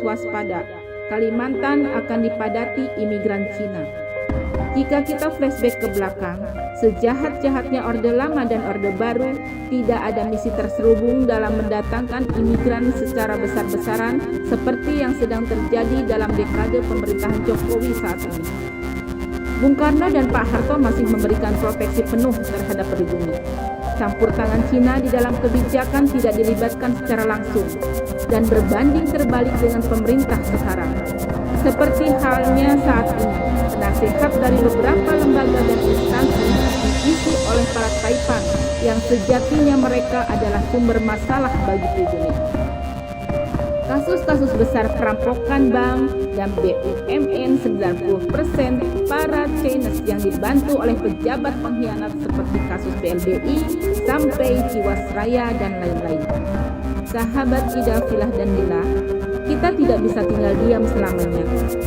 waspada. Kalimantan akan dipadati imigran Cina. Jika kita flashback ke belakang, sejahat-jahatnya Orde Lama dan Orde Baru, tidak ada misi terselubung dalam mendatangkan imigran secara besar-besaran seperti yang sedang terjadi dalam dekade pemerintahan Jokowi saat ini. Bung Karno dan Pak Harto masih memberikan proteksi penuh terhadap pribumi. Campur tangan Cina di dalam kebijakan tidak dilibatkan secara langsung dan berbanding terbalik dengan pemerintah sekarang. Seperti halnya saat ini, nasihat dari beberapa lembaga dan instansi diisi oleh para taipan yang sejatinya mereka adalah sumber masalah bagi pribumi. Kasus-kasus besar perampokan bank dan BUMN 90% para Chinese yang dibantu oleh pejabat pengkhianat seperti kasus BLBI sampai Jiwasraya dan lain-lain. Sahabat Ida, Filah dan Lila, kita tidak bisa tinggal diam selamanya.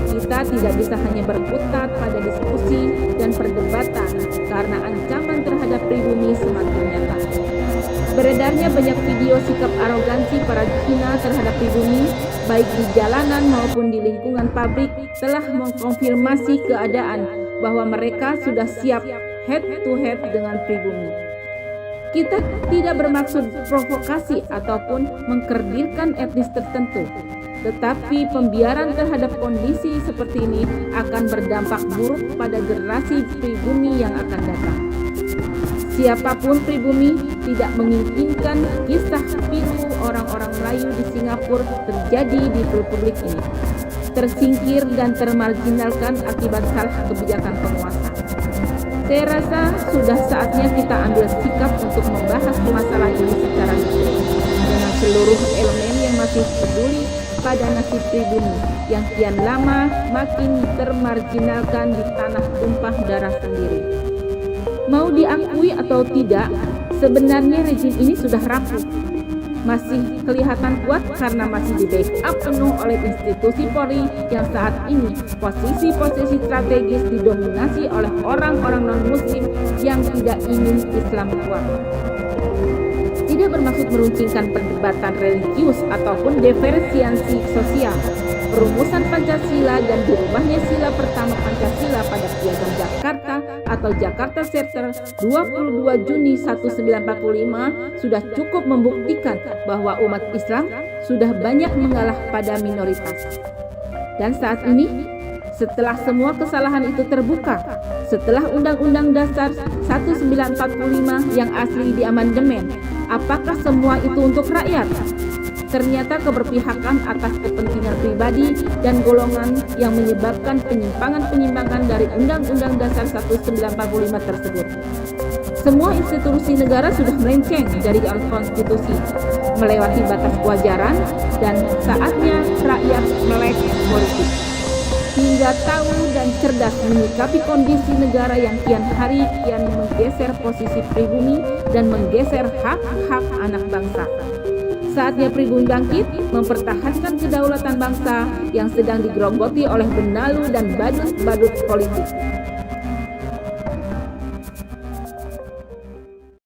Kita tidak bisa hanya berkutat pada diskusi dan perdebatan karena ancaman terhadap pribumi semakin nyata. Beredarnya banyak video sikap arogansi para Cina terhadap pribumi, baik di jalanan maupun di lingkungan pabrik, telah mengkonfirmasi keadaan bahwa mereka sudah siap head to head dengan pribumi. Kita tidak bermaksud provokasi ataupun mengkerdilkan etnis tertentu, tetapi pembiaran terhadap kondisi seperti ini akan berdampak buruk pada generasi pribumi yang akan datang. Siapapun pribumi tidak menginginkan kisah pilu orang-orang Melayu di Singapura terjadi di republik ini, tersingkir dan termarginalkan akibat salah kebijakan penguasa. Saya rasa sudah saatnya kita ambil sikap untuk membahas masalah ini secara detail dengan seluruh elemen yang masih peduli pada nasib pribumi yang kian lama makin termarginalkan di tanah tumpah darah sendiri. Mau diakui atau tidak, sebenarnya rezim ini sudah rapuh. Masih kelihatan kuat karena masih di-backup penuh oleh institusi Polri yang saat ini posisi-posisi strategis didominasi oleh orang-orang non-muslim yang tidak ingin Islam kuat. Tidak bermaksud meruncingkan perdebatan religius ataupun diferensiasi sosial. Perumusan Pancasila dan dirubahnya sila pertama Pancasila pada Piagam Jakarta atau Jakarta Charter 22 Juni 1945 sudah cukup membuktikan bahwa umat Islam sudah banyak mengalah pada minoritas. Dan saat ini, setelah semua kesalahan itu terbuka, setelah Undang-Undang Dasar 1945 yang asli diamandemen, apakah semua itu untuk rakyat? Ternyata keberpihakan atas kepentingan pribadi dan golongan yang menyebabkan penyimpangan-penyimpangan dari Undang-Undang Dasar 1945 tersebut. Semua institusi negara sudah melenceng dari konstitusi, melewati batas kewajaran, dan saatnya rakyat melek politik. Hingga tahu dan cerdas menyikapi kondisi negara yang kian hari kian menggeser posisi pribumi dan menggeser hak-hak anak bangsa. Saatnya pribumi bangkit, mempertahankan kedaulatan bangsa yang sedang digerogoti oleh benalu dan badut-badut politik.